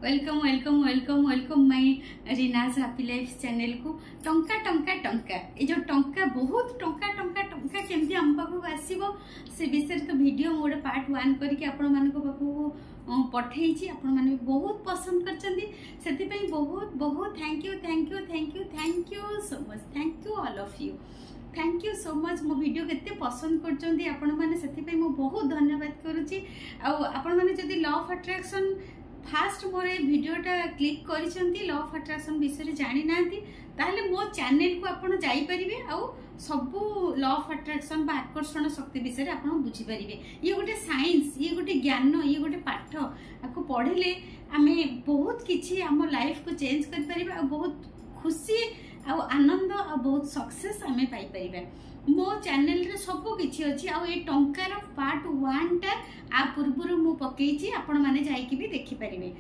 Welcome welcome welcome welcome my Reena's happy life channel को टंका टंका टंका ये जो टंका बहुत टंका टंका टंका केमती आम पाखक आसीबो से विषय तो वीडियो मोर पार्ट 1 करके आपण मानको पाखक पठेइछि आपण माने बहुत पसंद करचंदी सेति पई बहुत बहुत thank you thank you thank you thank you so much thank you all of you thank you so much मो वीडियो केते पसंद करचंदी आपण माने सेति पई मो बहुत धन्यवाद करूची आपण माने जदी लॉ ऑफ अट्रैक्शन फास्ट मोर वीडियोटा क्लिक करिसेंती लॉ ऑफ अट्रैक्शन विषय जानि नांती ताहले मो चैनल को आपण जाई परिबे आ सब लॉ ऑफ अट्रैक्शन बा आकर्षण शक्ति विषय आपण बुझी परिबे ये गोटे साइंस ये गोटे ज्ञान ये गोटे पाठ आको पढिले आमे बहुत किछि हम लाइफ को चेंज कर परिबे आ बहुत खुशी आ आनंद आ बहुत सक्सेस आमे पाई परिबे मो चैनल रे सब किछि अछि आ ए टंकार पार्ट 1 टा आ पूर्वरु मु पकेछि आपण माने जाई कि भी देखि परिबे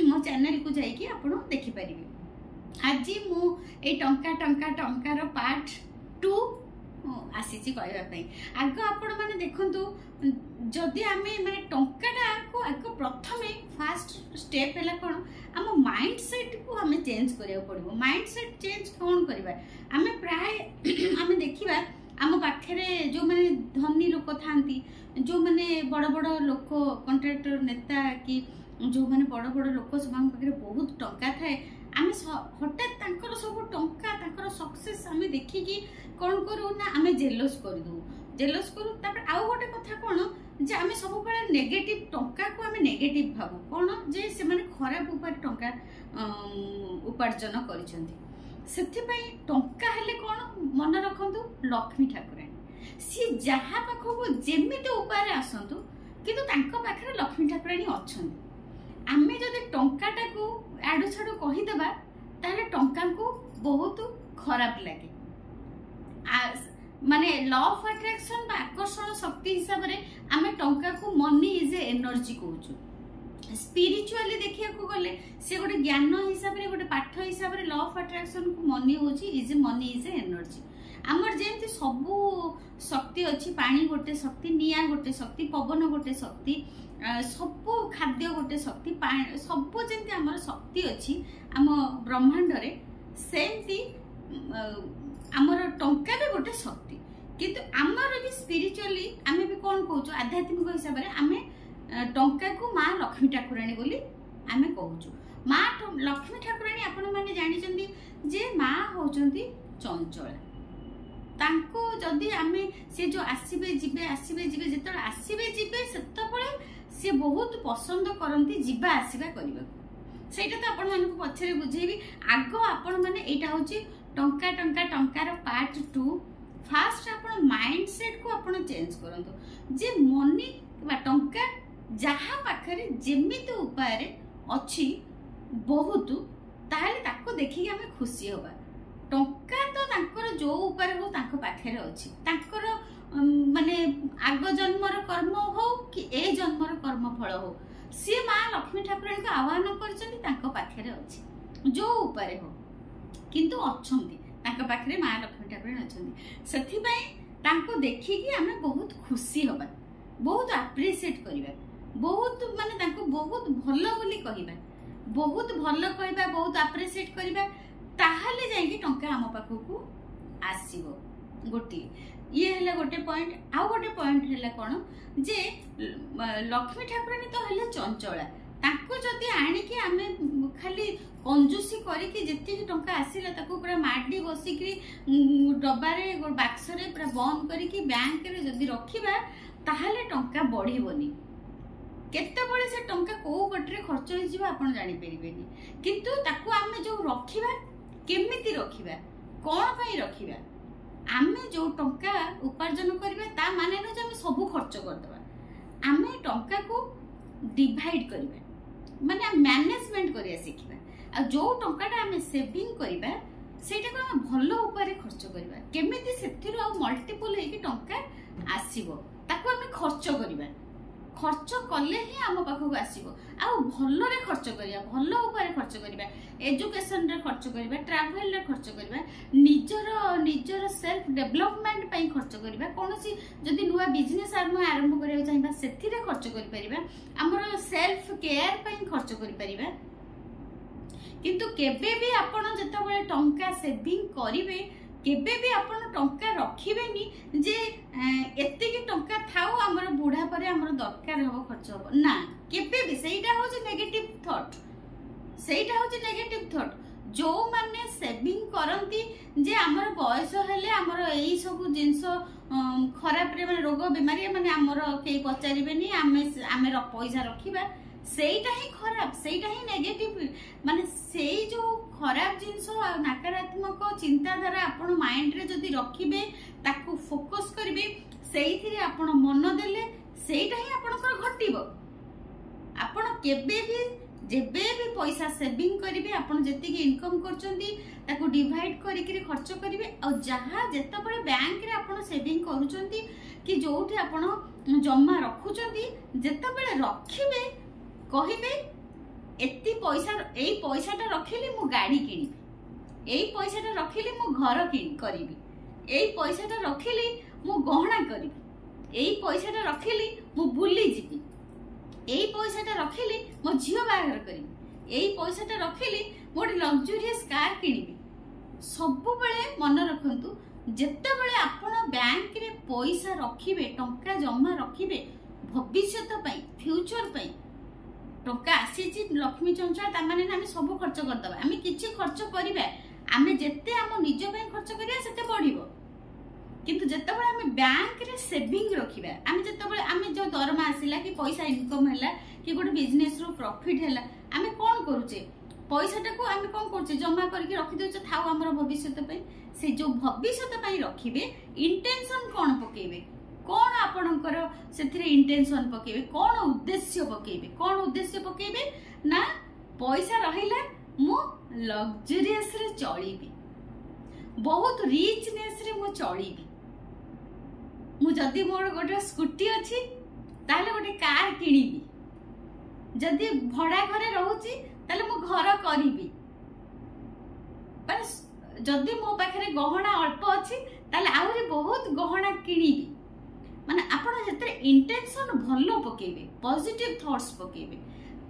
मो चैनल को जाई कि आपण देखि परिबे आज मु ए टंका टंका टंकार पार्ट 2 आसीछि कहबा पई आगो आपण माने देखंतु जदि आमे माने टंकाटा को आगो प्रथमे फर्स्ट स्टेप हैला कोन हम माइंड सेट को हमें चेंज करिया पड़िबो माइंड सेट चेंज कोन करबा हमें प्राय हमें देखिबा आम पाखरे जो माने धनी लोक थांती जो माने बड़ बड़ लोक कॉन्ट्रैक्टर नेता कि जो माने बड़ बड़ लोक सब पाखरे बहुत टंका थाए आमे हठात तांकर सब टंका तांकर सक्सेस आमे देखि कि कोन करू ना आमे जेलस कर दू जेलस करू तापर आउ गोटे कथा कोन जे आमे सब बेले नेगेटिव टंका को आमे नेगेटिव भाबू कोन जे से माने खराब ऊपर टंका उपार्जन करिसंती सेति पई टंका हेले कोन मन रखंतु लक्ष्मी ठाकुरानी सी जहा पाखो को जेमिते उपारे आसंतु किंतु तांको पाखरे लक्ष्मी ठाकुरानी अछंती आमे जदि टंकाटा को आडू छाडू कहि देबा ताले टंका को बहुत खराब लागे माने लॉ ऑफ अट्रैक्शन बा आकर्षण शक्ति हिसाब रे आमे टंका को मनी इज ए एनर्जी कहूछु स्पिरिचुअली देखिया को गले से गोटे ज्ञान हिसाब रे गोटे पाठ हिसाब रे लॉ ऑफ अट्रैक्शन को मनी होची is money is a energy हमर जेंति सब शक्ति अछि पानी गोटे शक्ति निया गोटे शक्ति पवन गोटे शक्ति सब खाद्य गोटे शक्ति सब जेंति हमर शक्ति अछि हम ब्रह्मांड रे सेंति हमर टंका भी गोटे शक्ति किंतु हमर भी स्पिरिचुअली आमे भी कोन कहूछु आध्यात्मिक हिसाब रे आमे टंका को माँ लक्ष्मी ठाकुराणी बोली आमे कहूछु माँ लक्ष्मी ठाकुराणी आपण माने जानि चंदी जे माँ होचंती चंचला तांको जदी आमे से जो आसीबे जिबे जेतळ आसीबे जिबे सेतबळे से बहुत पसंद करंती जिबा आसीबा करबा सेटा तो आपण मानको पछरे बुझेबी आगो आपण माने एटा होची टंका टंका टंकार पार्ट 2 फास्ट आपण माइंड सेट को आपण चेंज करंतो जे मनी बा टंका जहा पाखरे जेमिति उपाय रे अछि बहुत ताले ताको देखि हमें खुशी होबा टंका तो तांकर जो उपाय हो तांको पाखरे अछि तांकर माने आगो जन्मर कर्म हो कि ए जन्मर कर्म फल हो सी मां लक्ष्मी ठाकुरानी को आह्वान करछन्ती तांको पाखरे अछि जो उपाय हो किंतु अछन्ती तांको पाखरे मां लक्ष्मी ठाकुरानी अछन्ती सेथि पई तांको देखि कि हमें बहुत खुशी होबा बहुत अप्रिशिएट करिबा बहुत माने तांको बहुत भलो बोली कहिबा बहुत भलो कहबा बहुत अप्रिशिएट करिबा ताहाले जाई टंका हम पाखो को आसीबो गोटी ये हला गोटे पॉइंट आ गोटे पॉइंट हला कोन जे लक्ष्मी ठाकुरानी तो हले चंचला ताको जदी आणी कि आमे खाली कंजूसी करी कि जति टंका आसीला ताको पूरा माडी बसी कि डब्बा रे बाक्स रे पूरा बंद करी कि बैंक रे जदी रखिबा ताहाले टंका बढ़िबोनी केते बळे से टंका को पटरे खर्च होई जिबा आपण जानि परिबेनी किंतु ताको आमे जो रखिबा केमिति रखिबा कोन पई रखिबा आमे जो टंका उपार्जन करबा ता माने न जे हम सब खर्च कर देबा आमे टंका को डिवाइड करबा माने मैनेजमेंट करिया सिखिबा आ जो टंकाटा आमे सेविंग करबा सेटा को हम भलो ऊपर खर्च करबा केमिति सेथिरो आ मल्टीपल हे कि टंका आसीबो ताको आमे खर्च करबा खर्च कले ही आम पाखक आसीबो आ भलो रे खर्च करिया भलो ऊपर खर्च करिबा एजुकेशन रे खर्च करिबा ट्रैवल रे खर्च करिबा निजर सेल्फ डेवलपमेंट पई खर्च करिबा कोनोसी जदी नुवा बिजनेस आरंभ करिया चाहिबा सेथि रे खर्च करि परिबा हमर सेल्फ केयर पई खर्च करि परिबा किंतु केबे भी आपण जेतबेले टंका सेविंग करिवे केबे भी आपण टंका रखिबेनी जे एतिकी टंका थाउ हमर बुढ़ा परे हमर दरकार हो खर्च हो ना केबे भी सेइटा हो जे नेगेटिव थॉट सेइटा हो जे नेगेटिव थॉट जो माने सेविंग करंती जे हमर बयस हेले हमर एई सब जिंस खराब रे माने रोग बीमारी माने हमर के पचारिबेनी आमे पैसा रखिबा सेइटा ही खराब सेइटा ही नेगेटिव माने सेई जो खराब जिंस नकारात्मक चिंताधारा आपण माइंड रे जदी रखिबे ताकू फोकस करिवे सेइथिरे आपण मन देले सेइटा ही आपनकर घटिबो आपण केबे भी जेबे भी पैसा सेविंग करिवे आपण जति की इनकम करचंदी ताको डिवाइड करिकरी खर्च करिवे और जहां जेतबळे बैंक रे आपण सेविंग करूचंदी कि जोठी आपण जम्मा रखुचंदी जेतबळे रखिबे कहिबे एति पैसा एई पैसाटा रखिली मु गाड़ी किनिबी एई पैसाटा रखिली मु घर करिबी एई पैसाटा रखिली मु गहना करिबी एई पैसाटा रखिली मु बुली जिबी एई पैसाटा रखिली मो झियो बागर करी एई पैसाटा रखिली मोटे लग्जरियस कार किनिबी सब बेले मन रखंतु जेतेबेले आपण बैंक रे पैसा रखिबे टंका जमा रखिबे भविष्यत पई फ्यूचर पई टंका आसीची लक्ष्मी चंचल ता माने हम सब खर्च कर दबा हम किछि खर्च करिबा हम जेते हम निज पई खर्च करिया सेते बढ़िबो किंतु जेतेबेले हम बैंक रे सेविंग रखिबा हम जेतेबेले हम जो दरमा आसिला कि पैसा इनकम हैला कि गोटे बिजनेस रो प्रॉफिट हैला हम कोन करूचे पैसाटा को हम कोन करूचे जमा करके रखि देउचे थाउ हमर भविष्यत पई से जो भविष्यत पई रखिबे इंटेंशन कोन पकेबे कोन आपनकर सेथिरे इंटेंशन पकेबे कोन उद्देश्य पकेबे ना पैसा रहिला मु लग्जरियस रे चलीबी बहुत रिचनेस रे मु चलीबी मु जदी मोर गोटे स्कूटी अछि ताले गोटे कार किनिबी जदी भड़ा घरे रहूची ताले मु घर करिबी पर जदी मो पाखरे गहना अल्प अछि ताले आउरी बहुत गहना किनिबी माने आपण जेतरे इंटेंशन भलो पकेबे पॉजिटिव थॉट्स पकेबे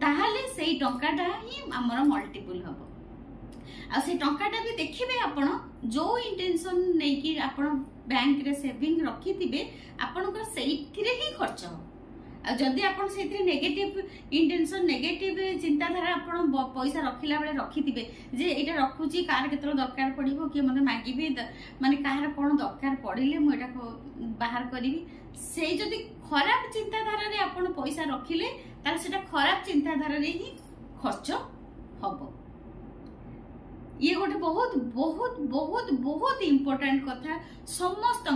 ताहाले सेई टंकाटा ही हमर मल्टीपल हबो आ से टंकाटा भी देखिबे आपण जो इंटेंशन नै कि आपण बैंक रे सेविंग रखी थिबे आपनकर सेइथिरे ही खर्च हो आ जदी आपण सेइथिरे नेगेटिव इंटेंशन नेगेटिव चिंताधारा आपण पैसा रखिला बेले रखी थिबे जे एटा रखुची कार केतरो दरकार पड़िबो कि मने मागिबे माने कार कोन दरकार पड़िले मु एटा बाहर करिवि से जदी खराब चिंताधारा रे आपण पैसा रखिले तार सेटा खराब चिंताधारा रे ही खर्च हबो ये गोटे बहुत बहुत बहुत बहुत इम्पोर्टेंट कथा समस्त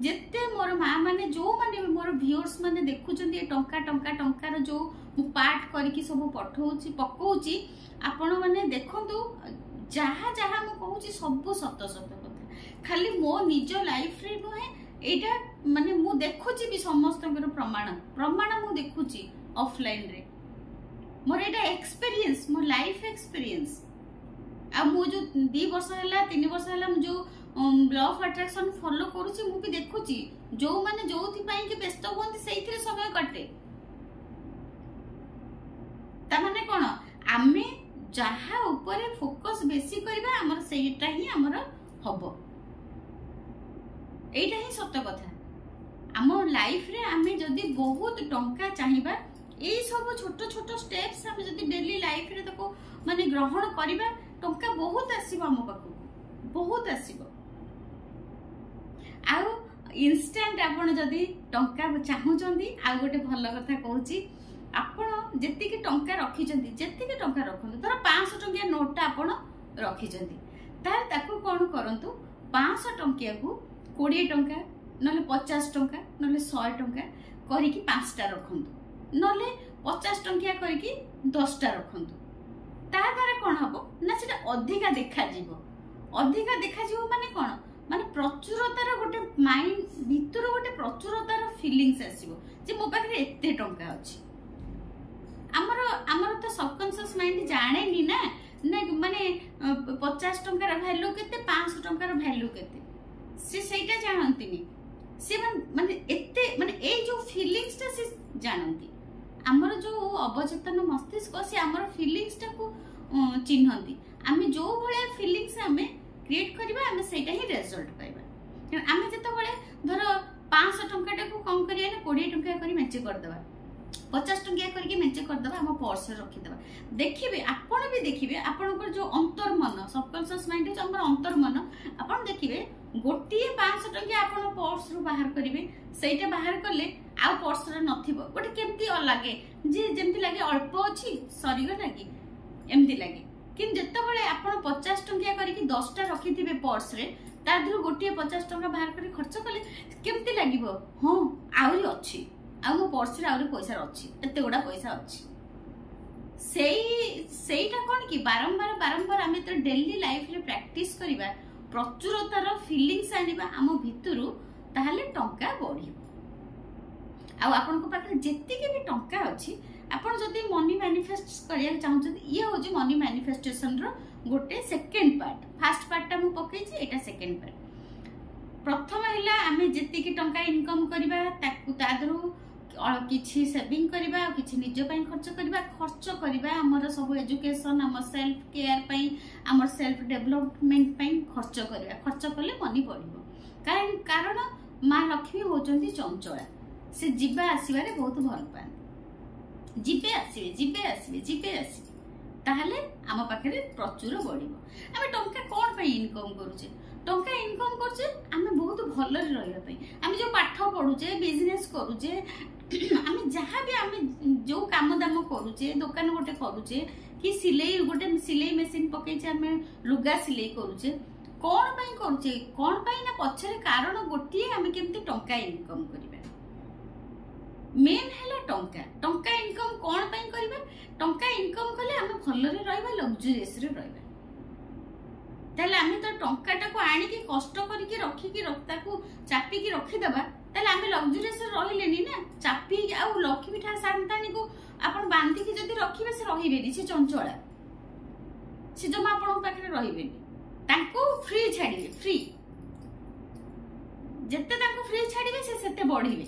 जेते मोर माँ माने जो माने मोर व्यूअर्स माने देखुचंदी टंका टंका टंकार जो मु पार्ट करके सब पठौची पकोची आपण माने देखंतु जहा जहा मु कहूची सब सत सत कथा खाली मो निज लाइफ रे नुहे एटा माने मु देखुची भी समस्त प्रमाण मु देखुची ऑफलाइन रे मोर एटा एक्सपीरियंस मोर लाइफ एक्सपीरियंस आ मु जो 2 वर्ष हैला 3 वर्ष हैला मु जो लॉ ऑफ अट्रैक्शन फॉलो करूची मु भी देखुची जो माने जोथि पई के व्यस्त होंती सेइथिरे समय कटे ता माने कोन आमे जहा ऊपर फोकस बेसी करबा हमर सेइटा ही हमर हबो एटा ही सत्य कथा हमर लाइफ रे आमे जदी बहुत टंका चाहिबा ए सब छोट छोट स्टेप्स हम जदी डेली लाइफ रे तको माने ग्रहण करबा टंका बहुत आसीबो हम पाखु बहुत आसीबो आ इंस्टेंट आपण जदी टंका चाहूचंदी आ गोटे भल कथा कहूची आपण जेतिके टंका रखिचंदी जेतिके टंका रखंतु धर 500 टंकिया नोटटा आपण रखिचंदी तार ताकू कोन करंतु 500 टंकिया को 20 टंका नले 50 टंका नले 100 टंका करिकि 5टा रखंतु नले 50 टंकिया करिकि 10टा रखंतु ता द्वारा कोन हबो ना सेटा अधिका देखा जीवो माने कोन माने प्रचुरतार गोटे माइंड भीतर गोटे प्रचुरतार फीलिंग्स आसीबो जे मो पाखरे एते टंका अछि हमर तो सबकॉन्शियस माइंड जाने नी ना माने 50 टंकार वैल्यू केते 500 टंकार वैल्यू केते से सेटा जानंतिनी से माने एते माने ए जो फीलिंग्स ता से जानंती हमर जो अवचेतन मस्तिष्क से हमर फीलिंग्स टा को चिन्हती आम जो भाया फिलिंग्स आम क्रिएट करवा आम सेटा ही रिजल्ट पाइबा। आम जिते धर 500 टंका कौन करिए ना 20 टंका कर मेचे करदे 50 टंकिया करके मेचे करदे आम पर्स रखीदे देखिए आपण भी देखिए आपंकर जो अंतर्मन सबकॉन्शियस माइंड जो अंतर्मन आपन देखिए गोटे 500 टंकिया आप पर्स रु बाहर करेंगे सहीटा बाहर कले आ पर्स नथिबो गोटे केमती लगे जे जेमती लगे अल्प अच्छी सरीगला कि एमती लगे कि जिते आप 50 टंकिया करके 10टा रखिथे पर्स रे तादर गोटे 50 टंका बाहर कर खर्च कले केमती लगे हाँ आहरी अच्छी आ मो पर्स रे आहरी पैसा अच्छी एते गुडा पैसा अच्छी सेईटा कौन कि बारंबार बारंबार आम तो डेली लाइफ रे प्रैक्टिस करिबा प्रचुरतार फिलिंग्स आनिबा आम भितरु ताहले टंका बढ़िबो। आ आपन को पाखरे जेतिके भी टंका अछि आपन जदि मनी मैनिफेस्ट करिया चाहउछथि ये होजी मनी मैनिफेस्टेशन रो गोटे सेकंड पार्ट फर्स्ट पार्ट ता मु पकेछि एटा सेकंड पार्ट। प्रथम हैला आमे जेतिके टंका इनकम करिबा ताकु तादरु किछि सेविंग करिबा किछि निज पई खर्च करिबा हमर सब एजुकेशन हमर सेल्फ केयर पई हमर सेल्फ डेवलपमेंट पई खर्च कले मनी बढ़िबो। कारण मां लक्ष्मी होचंती चंचला से जिबा आसीबारे बहुत भल पान जिबे आसीबे ताहले आम पाखरे प्रचुर बढ़िबो। आमे टंका कोन पई इनकम करूचे टंका इनकम करछे आमे बहुत भल रे रहबा पई आमे जो पाठ पढुचे बिजनेस करूचे आमे जहाँ भी आमे जो काम दाम करूचे दुकान गोटे करूचे कि सिलाई गोटे सिलाई मशीन पकईचे आमे लुगा सिलाई करूचे कौन पई करूचे कौन पई ना पछरे कारण गोटिए आमे केमती टंका इनकम करिबा मेन हैला टंका इनकम कौन पई करिबा टंका इनकम कले आमे भल रे रहबा लग्जरियस रे रहबा ताले आमे तो टंकाटा को आनी की कष्ट करके रखी की रखताकू चापी की रखी दबा ताले आमे लग्जरियस रहिलेनी ना चापी आ लक्ष्मी ठा सांतानी को आपण बांधी की जदी रखिबे से रहिबेनी से चंचला से जमा आपण पाखरे रहिबेनी ताको फ्री छाड़िबे फ्री जत्ते ताको फ्री छाड़िबे से सेते बढ़िबे।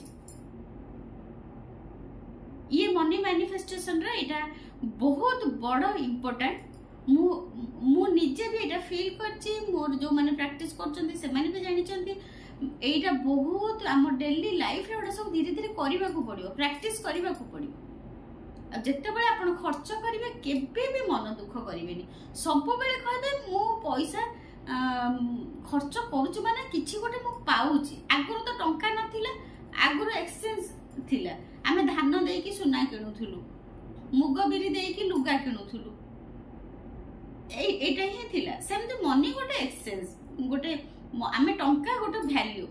ये मनी मैनिफेस्टेशन रे एटा बहुत बड़ इंपोर्टेंट मु निजे भी एटा फील करची मोर जो माने प्रैक्टिस करचंती से माने भी जानि चंती एटा बहुत हम डेली लाइफ रे ओटा सब धीरे धीरे करबा को पड़ियो प्रैक्टिस करबा को पड़ियो। अब जत्ते बेले आपण खर्च करिवे केबे भी मन दुख करिवेनी सब बेले कहबे मु पैसा खर्च करूची माने किछि गोटे मु पाउची आगुर तो टंका नथिला आगुर एक्सचेंज थिला आमे धान देकी सुना किनुथुलु मुग बिरी देकी लुगा किनुथुलु एटा ही थिला सेमते मनी गोटे एक्सचेंज गोटे आमे टंका गोटे वैल्यू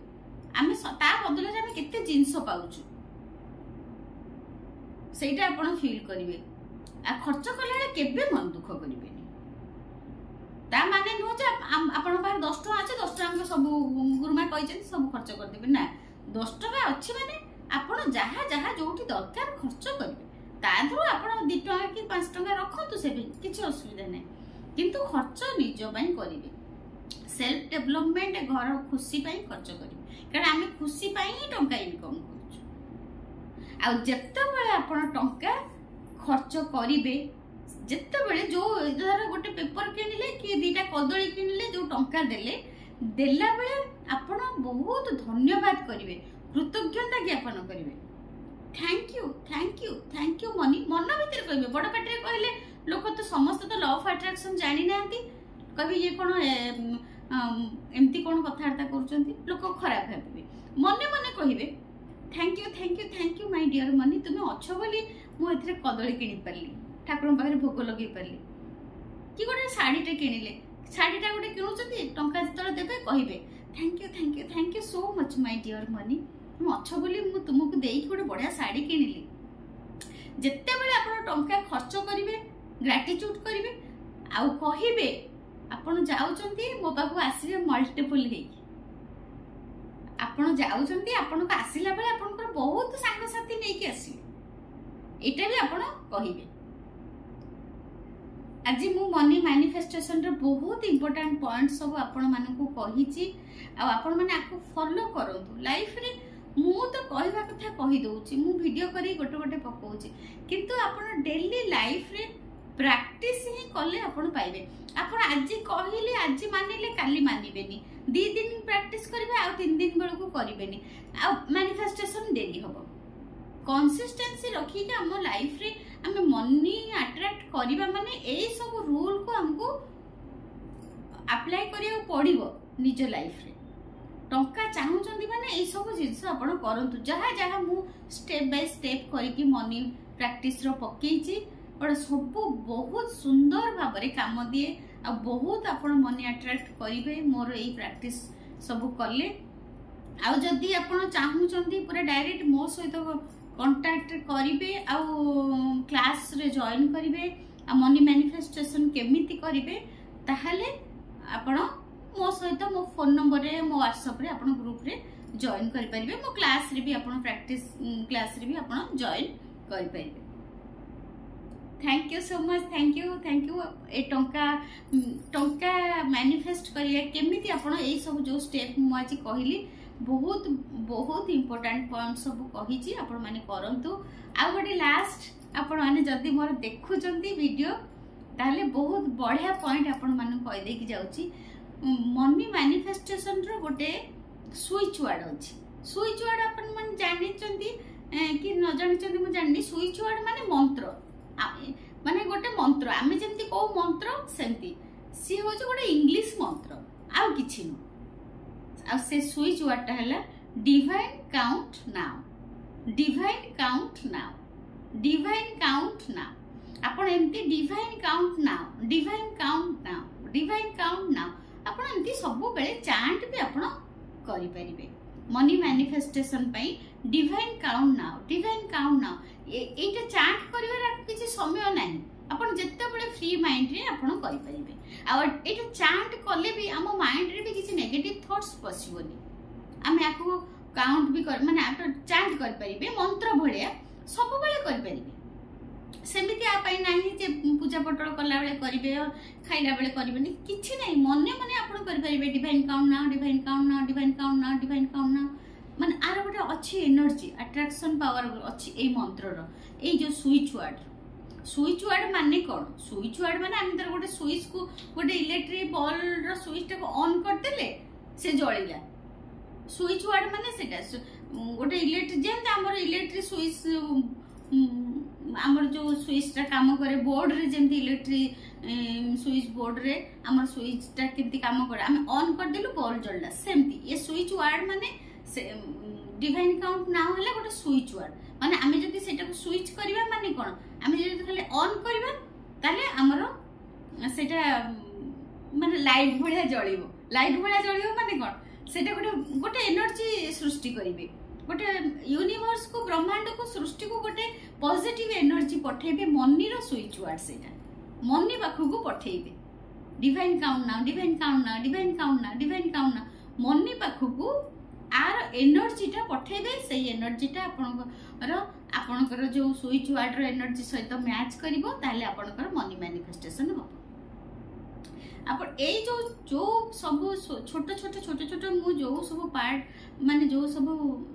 आमे ता बदले आमे केते जिंस पाउछु सेटा आपण फील करिवे आ खर्च कले केबे मन दुख करिवेनी ता माने नो जे आपण पार 10 टका আছে 10 टका सब गुरुमा कहिसेन सब खर्च कर देबे ना 10 टका अछि माने आपण जहा जहा जोठी दरकार खर्च करिवे तादरु आपण 2 टका कि 5 टका रखंतु सेविंग किछि असुविधा नै किंतु खर्च निज पई करिवे सेल्फ डेवलपमेंट घर खुशी पई खर्च करिवे कारण आमे खुशी पई ही टंका इनकम करछु आ जत्ते बेले आपण टंका खर्च करिवे जत्ते बेले जो धर गोटे पेपर किनिले कि दीटा कदली किनिले जो टंका देले देला बेले आपण बहुत धन्यवाद करिवे कृतज्ञता ज्ञापन करिवे थैंक यू मनी मन भीतर कहबे बड़ पाटरे कहले लोक तो समस्त तो लॉ ऑफ अट्रैक्शन जानि नांती कभी ये कोन एमती कोन कथार्ता करचंती लोक खराब भाबे मने मने कहिबे थैंक यू माय डियर मनी तुमे अच्छो बोली मु एथरे कदली किनि परली ठाकुर पाखरे भोग लगे परली कि गोटे साड़ीटे किनिले साड़ीटा गोटे किनुचंती टंका जतले देबे कहिबे thank you so much my dear मनी मु अच्छो बोली मु तुमको देई गोटे बढ़िया साड़ी किनिली जत्ते बेले आपण टंका खर्च करिवे ग्रैटिट्यूड करिवे आ कहिबे आपण जाउचंती मो पाखु आसीबे मल्टीपल हे आपण जाउचंती आपण को आसीला बेले आपण को बहुत संग साथी नै कि आसीबे एटा भी आपण कहिबे। आज मु मनी मैनिफेस्टेशन रे बहुत इंपोर्टेंट पॉइंट सब आपण मानन को कहिची आ आपण माने आको फॉलो करंतु लाइफ रे मु तो कहवा कथा कहि दउची मु वीडियो करी गोटे गोटे पकाउची किंतु आपण डेली लाइफ रे प्रैक्टिस ही कले आपण पाइबे आपण आज कहले आज मानिले काली मानिबेनी 2 दिन प्रैक्टिस करिवे आ 3 दिन बेलको करिवेनी आ मैनिफेस्टेशन डेली होबो कंसिस्टेंसी रखी के हम लाइफ रे हम मनी अट्रैक्ट करिबा माने एई सब रूल को हमको अप्लाई करियो पड़िबो निज लाइफ रे टंका चाहूचंदी माने एई सब जिंस आपण करंतु जहा जहा मु स्टेप बाय स्टेप करिकि मनी प्रैक्टिस रो पकेइची और सब बहुत सुंदर भाबरे काम दिए आ बहुत आपण मनी अट्रैक्ट करिवे मोर एई प्रैक्टिस सब कले आ जदी आपण चाहूचंदी पूरा डायरेक्ट मो सहित कांटेक्ट करिवे आ क्लास रे जॉइन करिवे आ मनी मैनिफेस्टेशन केमिति करिवे ताहाले आपण मो सहित मो फोन नंबर रे मो व्हाट्सएप रे आपण ग्रुप रे जॉइन करि परिबे मो क्लास रे भी आपण प्रैक्टिस क्लास रे भी आपण जॉइन करि परिबे thank you so much thank you ए टंका मैनिफेस्ट करिया केमिति आपण ए सब जो स्टेप मु आज कहली बहुत बहुत इंपोर्टेंट पॉइंट सब कहिची आपण माने करंतु आ गोटे लास्ट आपण माने जदी मोर देखुचंती वीडियो ताले बहुत बढ़िया पॉइंट आपण माने कहि दे कि जाउची मनी मैनिफेस्टेशन रो गोटे स्विच वर्ड अछि स्विच वर्ड आपण माने जानि चंती कि न जानि चंती मु जानि स्विच वर्ड माने मंत्र माने गोटे मंत्र आमे जेमती को मंत्र सेमती सी हो जो गोटे इंग्लिश मंत्र आ किछि न आ से स्विच वर्ड हला divine count now divine count now divine count now आपण एमती divine count now divine count now divine count now आपण एमती सब बेले चांट भी आपण करि परिबे मनी मैनिफेस्टेशन पई डिवाइन काउंट नाउ एटा चांट करिवार किछि समय नाही आपण जत्ते बेले फ्री माइंड रे आपण करि परिबे आ एटा चांट कले भी हम माइंड रे भी किछि नेगेटिव थॉट्स पसिबोनी हम याको काउंट भी कर माने आप चांट कर परिबे मंत्र भलिया सब बेले कर परिबे सेमिति आ पई नाही जे पूजा पटल कला बेले करिवे खाइला बेले करिवेनी किछि नाही मने मने आपण कर परिबे divine count now divine count now divine count now divine count now माने आर गोटे अच्छी एनर्जी अट्रैक्शन पावर अच्छी ए मंत्र रो ए जो स्विच वर्ड माने कोन स्विच वर्ड माने हम तर गोटे स्विच को गोटे इलेक्ट्रिक बॉल रो स्विच को ऑन कर देले से जळिला स्विच वर्ड माने सेटा गोटे इलेक्ट्रिक जेम हमर इलेक्ट्रिक स्विच हमर जो स्विच टा काम करे बोर्ड रे जेम इलेक्ट्रिक स्विच बोर्ड रे हमर स्विच टा केमती काम करे हम ऑन कर देलु बॉल जळला सेमती ये स्विच वर्ड माने डिवाइन काउंट नाउ हले गोटे स्विच वर्ड माने आमे जदी सेटा को स्विच करबा माने कोन आमे जदी खाली ऑन करबा ताले हमरो सेटा माने लाइट भलिया जळिबो माने कोन सेटा गोटे एनर्जी सृष्टि करिवे गोटे यूनिवर्स को ब्रह्मांड को सृष्टि को गोटे पॉजिटिव एनर्जी पठेबे मनी रो स्विच वर्ड सेटा मनी पाखु को पठेबे divine count now divine count now divine count now divine count now money पाखु को आर एनर्जी टा पठेबे सेही एनर्जी टा आपनकर जो स्विच वर्ड रो एनर्जी सहित मैच करिवो ताले आपनकर मनी मैनिफेस्टेशन हो आपण ए जो सब छोट मु जो सब पार्ट माने जो सब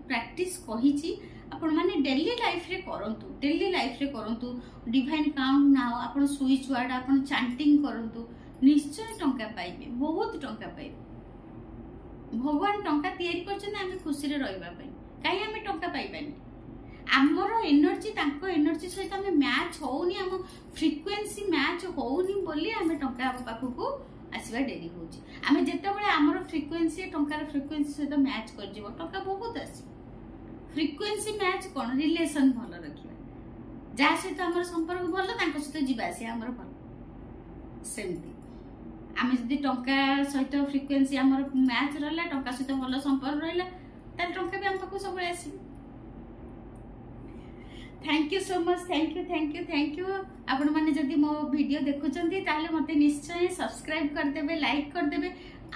प्रैक्टिस कहिची आपण माने डेली लाइफ रे करंतु डिवाइन काउंट नाउ आपण स्विच वर्ड आपण चांटिंग करंतु निश्चय टंका पाइबे बहुत टंका पाइबे भगवान टंका तैयारी करछन हम खुशी रे रहबा पई काई हम टंका पाइबानी हमर एनर्जी तांको एनर्जी सहित हम मैच होउनी हम फ्रीक्वेंसी मैच होउनी बोली हम टंका पाखु को आसीबा डेरी होची हम जत्ते बेले हमर फ्रीक्वेंसी टंका रे फ्रीक्वेंसी सहित मैच कर जिवो टंका बहुत आसी फ्रीक्वेंसी मैच कोन रिलेशन भलो रखिबा जा सहित हमर संपर्क भलो तांको सहित जिबा आसी हमर भलो सेमती आमे जदी टंका सहित फ्रीक्वेंसी हमर मैच रहला टंका सहित भलो संपर्क रहला त टंका भी हम पाखु सब आसी thank you so much thank you आपण माने जदी मो वीडियो देखुचंती ताले मते निश्चय सब्सक्राइब कर देबे लाइक कर देबे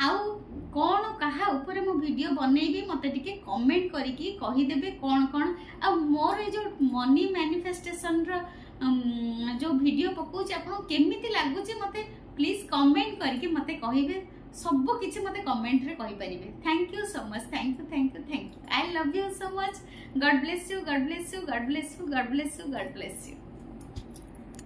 आउ कोन कहा ऊपर मो वीडियो बनेबी मते टिके कमेंट करी की कहि देबे कोन आ मोर जो मनी मैनिफेस्टेशन रो जो वीडियो पकोच आपण केमिति लागुची मते प्लीज कमेंट करके मते कहिबे सब किछि मते कमेंट रे कहि परिबे thank you so much thank you I love you so much God bless you God bless you God bless you God bless you God bless you